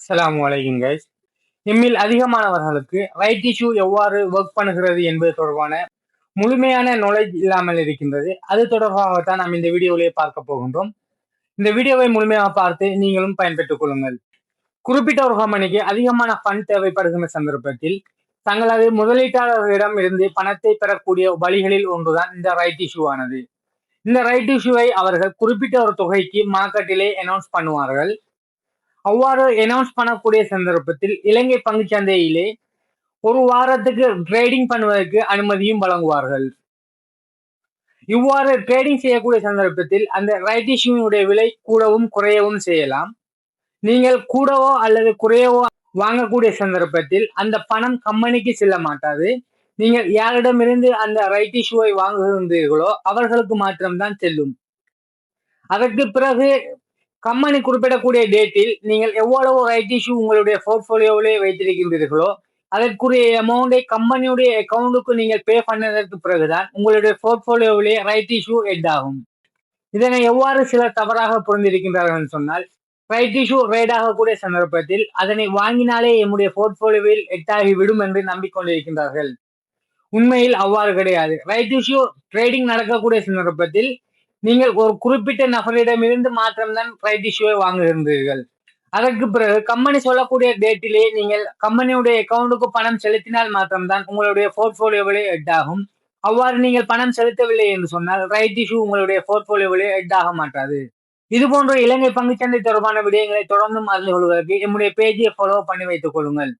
அஸ்ஸலாமு அலைக்கும் கைஸ். நம்மில் அதிகமானவர்களுக்கு ரைட் இஷ்யூ எவ்வாறு ஒர்க் பண்ணுகிறது என்பது தொடர்பான முழுமையான நாலேஜ் இல்லாமல் இருக்கின்றது. அது தொடர்பாகத்தான் நாம் இந்த வீடியோவிலே பார்க்க போகின்றோம். இந்த வீடியோவை முழுமையாக பார்த்து நீங்களும் பயன்பெற்றுக் கொள்ளுங்கள். குறிப்பிட்ட ஒரு கம்பெனிக்கு அதிகமான ஃபண்ட் தேவைப்படுகின்ற சந்தர்ப்பத்தில் தங்களது முதலீட்டாளர்களிடம் இருந்து பணத்தை பெறக்கூடிய வழிகளில் ஒன்றுதான் இந்த ரைட் இஷ்யூ ஆனது. இந்த ரைட் இஷ்யூவை அவர்கள் குறிப்பிட்ட ஒரு தொகைக்கு மார்க்கெட்டிலே அனௌன்ஸ் பண்ணுவார்கள். அவ்வாறு அனௌன்ஸ் பண்ணக்கூடிய சந்தர்ப்பத்தில் இலங்கை பங்குச் சந்தையிலே ஒரு வாரத்துக்கு ட்ரேடிங் பண்ணுவதற்கு அனுமதியும் வழங்குவார்கள். இவ்வாறு ட்ரேடிங் செய்யக்கூடிய சந்தர்ப்பத்தில் அந்த ரைட் இஷ்யூனுடைய விலை கூடவும் குறையவும் செய்யலாம். நீங்கள் கூடவோ அல்லது குறையவோ வாங்கக்கூடிய சந்தர்ப்பத்தில் அந்த பணம் கம்பெனிக்கு செல்ல மாட்டாது. நீங்கள் யாரிடமிருந்து அந்த ரைட் இஷ்யூவை வாங்குகின்றீர்களோ அவர்களுக்கு மாத்திரம்தான் செல்லும். அதற்கு பிறகு கம்பெனி குறிப்பிடக்கூடிய டேட்டில் நீங்கள் எவ்வளவு ரைட் இஷ்யூ உங்களுடைய போர்ட்போலியோவிலே வைத்திருக்கின்றீர்களோ அதற்குரிய அமௌண்டை கம்பெனியுடைய அக்கௌண்ட்டுக்கு நீங்கள் பே பண்ணதற்கு பிறகுதான் உங்களுடைய போர்ட்போலியோவிலே ரைட் இஷ்யூ எட் ஆகும். இதனை எவ்வாறு சிலர் தவறாக புரிந்திருக்கின்றார்கள் சொன்னால், ரைட் இஷ்யூ ரேட் ஆகக்கூடிய சந்தர்ப்பத்தில் அதனை வாங்கினாலே என்னுடைய போர்ட்போலியோவில் எட்டாகி விடும் என்று நம்பிக்கொண்டிருக்கின்றார்கள். உண்மையில் அவ்வாறு கிடையாது. ரைட் இஷ்யூ ட்ரேடிங் நடக்கக்கூடிய சந்தர்ப்பத்தில் நீங்கள் ஒரு குறிப்பிட்ட நபரிடமிருந்து மாத்திரம்தான் ரைட் இஷ்யூவை வாங்குகின்றீர்கள். அதற்கு பிறகு கம்பெனி சொல்லக்கூடிய டேட்டிலே நீங்கள் கம்பெனியுடைய அக்கௌண்ட்டுக்கு பணம் செலுத்தினால் மாத்திரம்தான் உங்களுடைய போர்ட்போலியோவிலே எட் ஆகும். அவ்வாறு நீங்கள் பணம் செலுத்தவில்லை என்று சொன்னால் ரைட் இஷ்யூ உங்களுடைய போர்ட்போலியோவிலே எட் ஆக மாட்டாது. இது போன்ற இலங்கை பங்குச்சந்தை தொடர்பான விடயங்களை தொடர்ந்து அறிந்து கொள்வதற்கு என்னுடைய பேஜை ஃபாலோ பண்ணி வைத்துக் கொள்ளுங்கள்.